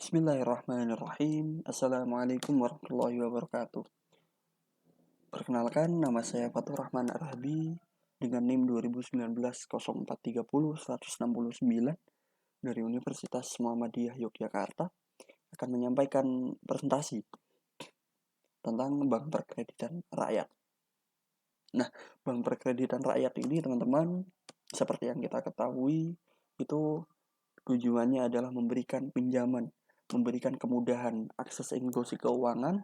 Bismillahirrahmanirrahim. Assalamualaikum warahmatullahi wabarakatuh. Perkenalkan, nama saya Fatur Rahman Arabi dengan NIM 2019 0430 169 dari Universitas Muhammadiyah Yogyakarta akan menyampaikan presentasi tentang Bank Perkreditan Rakyat. Nah, Bank Perkreditan Rakyat ini teman-teman, seperti yang kita ketahui, itu tujuannya adalah memberikan pinjaman, memberikan kemudahan akses inklusi keuangan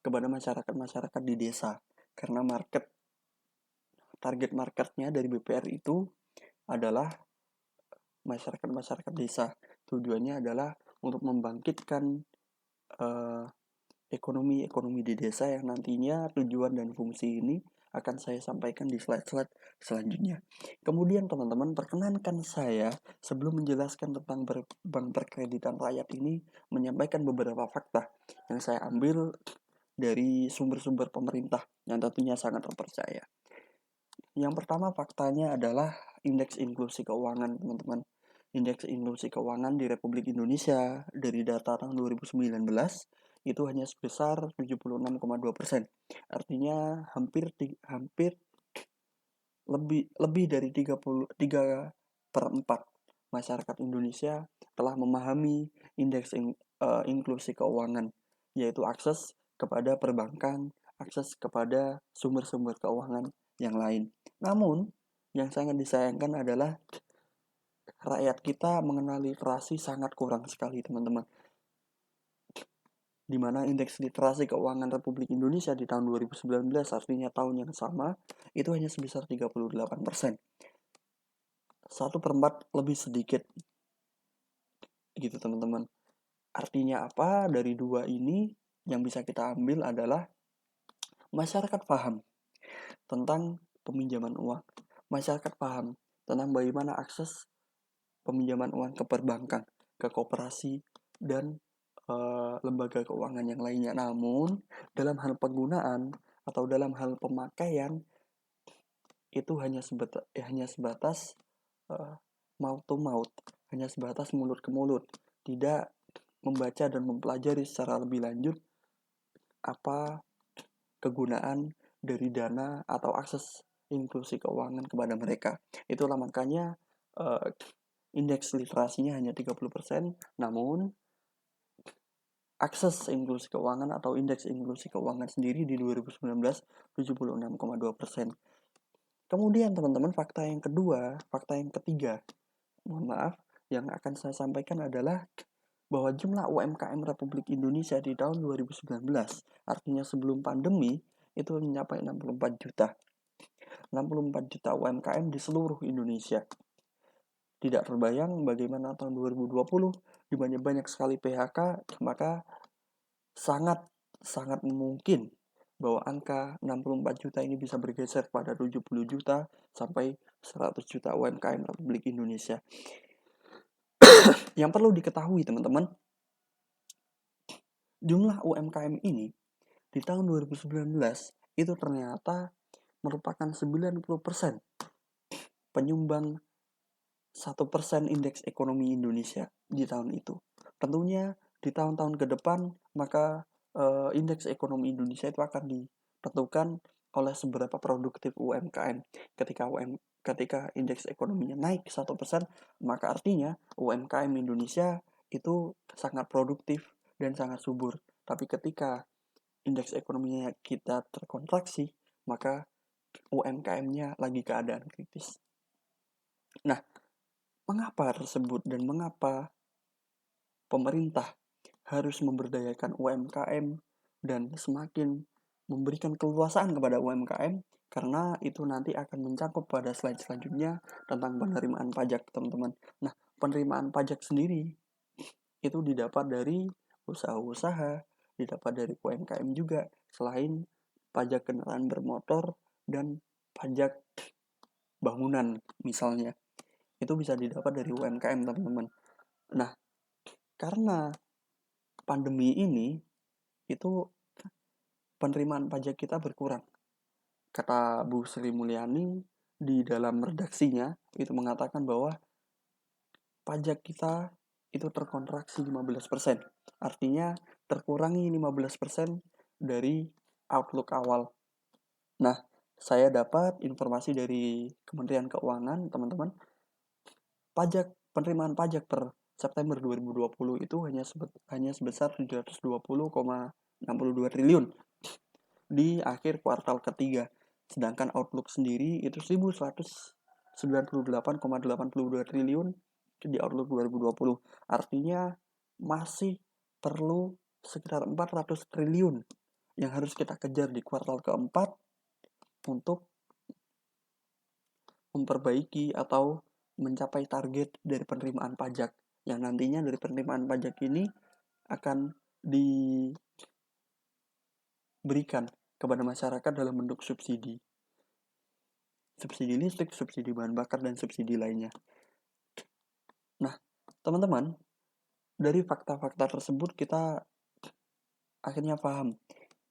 kepada masyarakat-masyarakat di desa. Karena target marketnya dari BPR itu adalah masyarakat-masyarakat desa. Tujuannya adalah untuk membangkitkan ekonomi di desa yang nantinya tujuan dan fungsi ini akan saya sampaikan di slide-slide selanjutnya. Kemudian teman-teman, perkenankan saya sebelum menjelaskan tentang Bank Perkreditan Rakyat ini menyampaikan beberapa fakta yang saya ambil dari sumber-sumber pemerintah yang tentunya sangat terpercaya. Yang pertama faktanya adalah indeks inklusi keuangan, teman-teman. Indeks inklusi keuangan di Republik Indonesia dari data tahun 2019 itu hanya sebesar 76,2%. Artinya hampir lebih dari 3/4 masyarakat Indonesia telah memahami indeks inklusi keuangan, yaitu akses kepada perbankan, akses kepada sumber-sumber keuangan yang lain. Namun, yang sangat disayangkan adalah rakyat kita mengenal literasi sangat kurang sekali, teman-teman. Di mana indeks literasi keuangan Republik Indonesia di tahun 2019, artinya tahun yang sama, itu hanya sebesar 38%. 1/4 lebih sedikit. Gitu, teman-teman. Artinya apa? Dari dua ini yang bisa kita ambil adalah masyarakat paham tentang peminjaman uang. Masyarakat paham tentang bagaimana akses peminjaman uang ke perbankan, ke koperasi, dan lembaga keuangan yang lainnya. Namun, dalam hal penggunaan atau dalam hal pemakaian itu hanya sebatas mouth to mouth, hanya sebatas mulut ke mulut, tidak membaca dan mempelajari secara lebih lanjut apa kegunaan dari dana atau akses inklusi keuangan kepada mereka. Itulah makanya indeks literasinya hanya 30%, namun akses inklusi keuangan atau indeks inklusi keuangan sendiri di 2019 76,2%. Kemudian teman-teman, fakta yang ketiga, mohon maaf, yang akan saya sampaikan adalah bahwa jumlah UMKM Republik Indonesia di tahun 2019, artinya sebelum pandemi, itu mencapai 64 juta. 64 juta UMKM di seluruh Indonesia. Tidak terbayang bagaimana tahun 2020, di mana banyak sekali PHK, maka sangat mungkin bahwa angka 64 juta ini bisa bergeser pada 70 juta sampai 100 juta UMKM Republik Indonesia. Yang perlu diketahui teman-teman, jumlah UMKM ini di tahun 2019 itu ternyata merupakan 90% penyumbang 1% indeks ekonomi Indonesia di tahun itu. Tentunya di tahun-tahun ke depan maka indeks ekonomi Indonesia itu akan ditentukan oleh seberapa produktif UMKM. Ketika indeks ekonominya naik 1%, maka artinya UMKM Indonesia itu sangat produktif dan sangat subur. Tapi ketika indeks ekonominya kita terkontraksi, maka UMKM-nya lagi keadaan kritis. Nah, mengapa tersebut dan mengapa pemerintah harus memberdayakan UMKM dan semakin memberikan keleluasaan kepada UMKM? Karena itu nanti akan mencakup pada slide selanjutnya tentang penerimaan pajak, teman-teman. Nah, penerimaan pajak sendiri itu didapat dari usaha-usaha, didapat dari UMKM juga, selain pajak kendaraan bermotor dan pajak bangunan misalnya. Itu bisa didapat dari UMKM, teman-teman. Nah, karena pandemi ini, itu penerimaan pajak kita berkurang. Kata Bu Sri Mulyani di dalam redaksinya, itu mengatakan bahwa pajak kita itu terkontraksi 15%. Artinya terkurangi 15% dari outlook awal. Nah, saya dapat informasi dari Kementerian Keuangan, teman-teman. Penerimaan pajak per September 2020 itu hanya sebesar 720,62 triliun di akhir kuartal ketiga. Sedangkan outlook sendiri itu 1198,82 triliun di outlook 2020. Artinya masih perlu sekitar 400 triliun yang harus kita kejar di kuartal keempat untuk memperbaiki atau mencapai target dari penerimaan pajak, yang nantinya dari penerimaan pajak ini akan diberikan kepada masyarakat dalam bentuk subsidi listrik, subsidi bahan bakar, dan subsidi lainnya. Nah, teman-teman, dari fakta-fakta tersebut kita akhirnya paham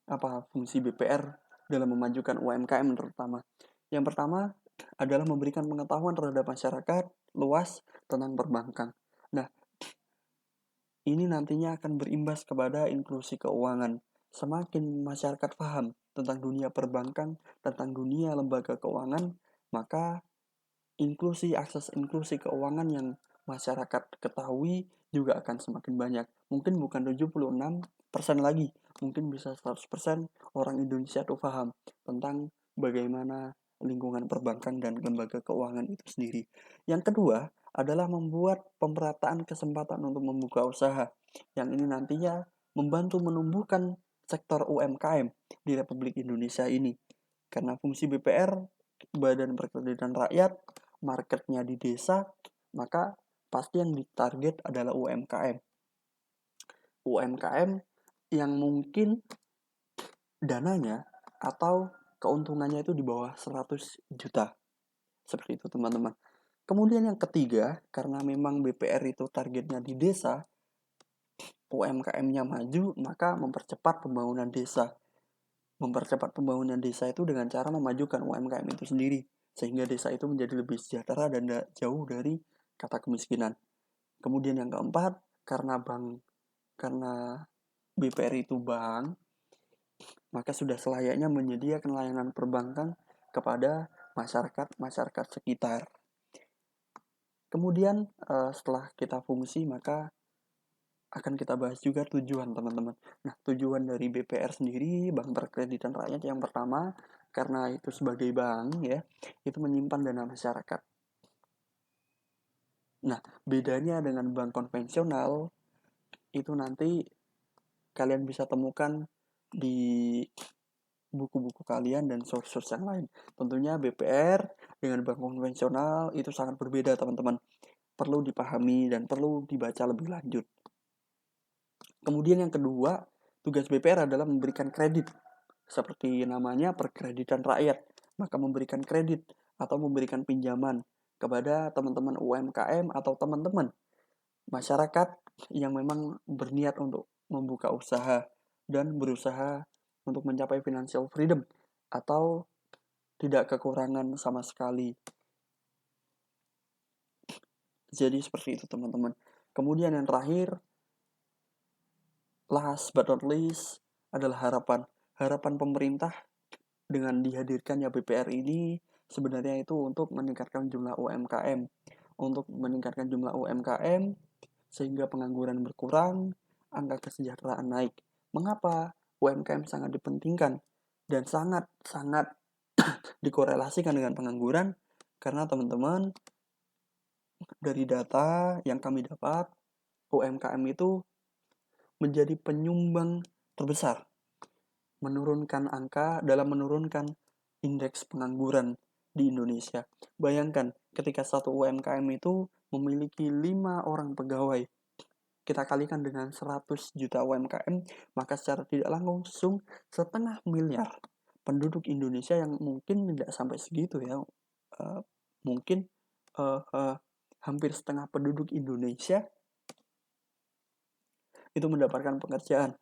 apa fungsi BPR dalam memajukan UMKM terutama. Yang pertama adalah memberikan pengetahuan terhadap masyarakat luas tentang perbankan. Nah, ini nantinya akan berimbas kepada inklusi keuangan. Semakin masyarakat paham tentang dunia perbankan, tentang dunia lembaga keuangan, maka akses inklusi keuangan yang masyarakat ketahui juga akan semakin banyak. Mungkin bukan 76% lagi, mungkin bisa 100% orang Indonesia tuh paham tentang bagaimana lingkungan perbankan dan lembaga keuangan itu sendiri. Yang kedua adalah membuat pemerataan kesempatan untuk membuka usaha. Yang ini nantinya membantu menumbuhkan sektor UMKM di Republik Indonesia ini. Karena fungsi BPR, Badan Perkreditan Rakyat, marketnya di desa, maka pasti yang ditarget adalah UMKM. UMKM yang mungkin dananya atau keuntungannya itu di bawah 100 juta. Seperti itu, teman-teman. Kemudian yang ketiga, karena memang BPR itu targetnya di desa, UMKM-nya maju, maka mempercepat pembangunan desa. Mempercepat pembangunan desa itu dengan cara memajukan UMKM itu sendiri, sehingga desa itu menjadi lebih sejahtera dan jauh dari kata kemiskinan. Kemudian yang keempat, karena BPR itu bank, maka sudah selayaknya menyediakan layanan perbankan kepada masyarakat sekitar. Kemudian setelah kita fungsi, maka akan kita bahas juga tujuan, teman-teman. Nah, tujuan dari BPR sendiri, Bank Perkreditan Rakyat, yang pertama, karena itu sebagai bank ya, itu menyimpan dana masyarakat. Nah, bedanya dengan bank konvensional itu nanti kalian bisa temukan di buku-buku kalian dan source-source yang lain. Tentunya BPR dengan bank konvensional itu sangat berbeda, teman-teman. Perlu dipahami dan perlu dibaca lebih lanjut. Kemudian yang kedua, tugas BPR adalah memberikan kredit. Seperti namanya, perkreditan rakyat. Maka memberikan kredit atau memberikan pinjaman kepada teman-teman UMKM atau teman-teman masyarakat yang memang berniat untuk membuka usaha dan berusaha untuk mencapai financial freedom atau tidak kekurangan sama sekali. Jadi seperti itu, teman-teman. Kemudian yang terakhir, last but not least, adalah harapan pemerintah dengan dihadirkannya BPR ini sebenarnya itu untuk meningkatkan jumlah UMKM. Untuk meningkatkan jumlah UMKM sehingga pengangguran berkurang, angka kesejahteraan naik. Mengapa UMKM sangat dipentingkan dan sangat dikorelasikan dengan pengangguran? Karena teman-teman, dari data yang kami dapat, UMKM itu menjadi penyumbang terbesar dalam menurunkan indeks pengangguran di Indonesia. Bayangkan ketika satu UMKM itu memiliki 5 orang pegawai, kita kalikan dengan 100 juta UMKM, maka secara tidak langsung 500 miliar penduduk Indonesia yang mungkin tidak sampai segitu ya, mungkin hampir setengah penduduk Indonesia itu mendapatkan pekerjaan.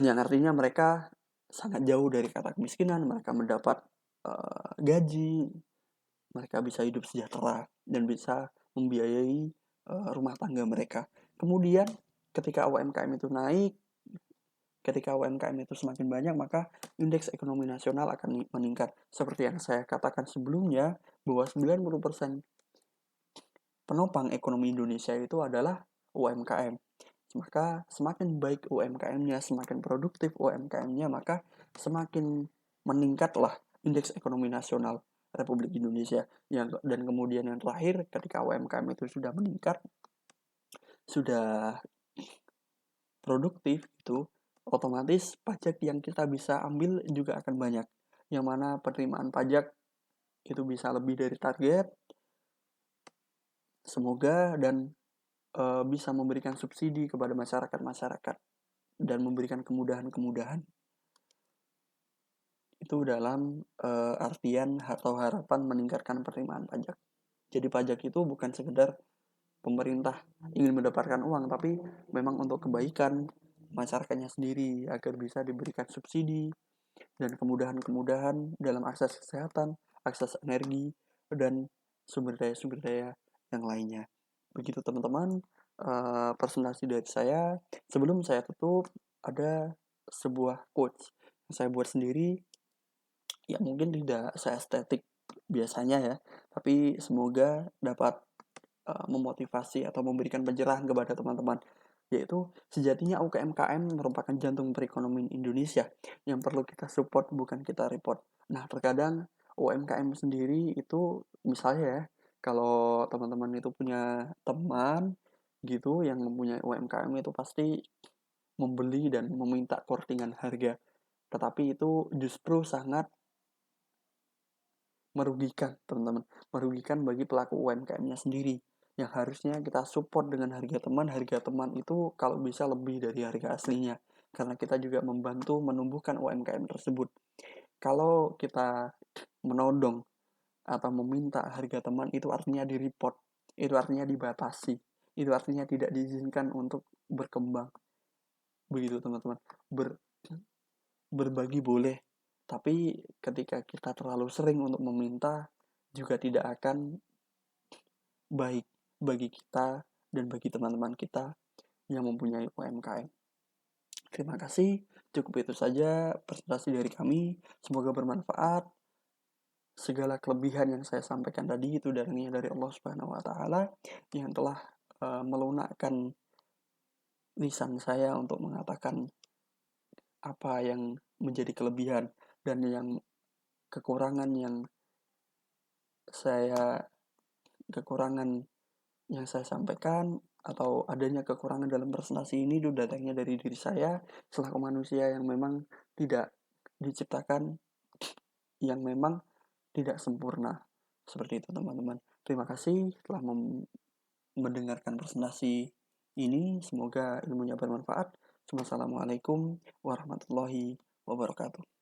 Yang artinya mereka sangat jauh dari kata kemiskinan, mereka mendapat gaji, mereka bisa hidup sejahtera dan bisa membiayai rumah tangga mereka. Kemudian ketika UMKM itu naik, ketika UMKM itu semakin banyak, maka indeks ekonomi nasional akan meningkat. Seperti yang saya katakan sebelumnya, bahwa 90% penopang ekonomi Indonesia itu adalah UMKM. Maka semakin baik UMKM-nya, semakin produktif UMKM-nya, maka semakin meningkatlah indeks ekonomi nasional Republik Indonesia. Dan kemudian yang terakhir, ketika UMKM itu sudah meningkat, sudah produktif itu, otomatis pajak yang kita bisa ambil juga akan banyak. Yang mana penerimaan pajak itu bisa lebih dari target. Semoga dan bisa memberikan subsidi kepada masyarakat-masyarakat dan memberikan kemudahan-kemudahan. Itu dalam artian atau harapan meningkatkan penerimaan pajak. Jadi pajak itu bukan sekedar pemerintah ingin mendapatkan uang, tapi memang untuk kebaikan masyarakatnya sendiri agar bisa diberikan subsidi dan kemudahan-kemudahan dalam akses kesehatan, akses energi, dan sumber daya yang lainnya. Begitu teman-teman, presentasi dari saya. Sebelum saya tutup, ada sebuah quotes yang saya buat sendiri, ya mungkin tidak seestetik biasanya ya, tapi semoga dapat memotivasi atau memberikan pencerahan kepada teman-teman, yaitu sejatinya UMKM merupakan jantung perekonomian Indonesia yang perlu kita support, bukan kita report. Nah, terkadang UMKM sendiri itu misalnya ya, kalau teman-teman itu punya teman gitu yang mempunyai UMKM, itu pasti membeli dan meminta kortingan harga, tetapi itu justru sangat merugikan teman-teman, merugikan bagi pelaku UMKM-nya sendiri, yang harusnya kita support dengan harga teman itu kalau bisa lebih dari harga aslinya, karena kita juga membantu menumbuhkan UMKM tersebut. Kalau kita menodong atau meminta harga teman, itu artinya di-report, itu artinya dibatasi, itu artinya tidak diizinkan untuk berkembang. Begitu teman-teman. Berbagi boleh, tapi ketika kita terlalu sering untuk meminta juga tidak akan baik bagi kita dan bagi teman-teman kita yang mempunyai UMKM. Terima kasih, cukup itu saja presentasi dari kami. Semoga bermanfaat. Segala kelebihan yang saya sampaikan tadi itu datangnya dari Allah Subhanahu wa taala yang telah melunakkan lisan saya untuk mengatakan apa yang menjadi kelebihan dan yang kekurangan yang saya kekurangan yang saya sampaikan atau adanya kekurangan dalam presentasi ini itu datangnya dari diri saya selaku manusia yang memang tidak diciptakan, yang memang tidak sempurna. Seperti itu teman-teman. Terima kasih telah mendengarkan presentasi ini. Semoga ilmunya bermanfaat. Wassalamualaikum warahmatullahi wabarakatuh.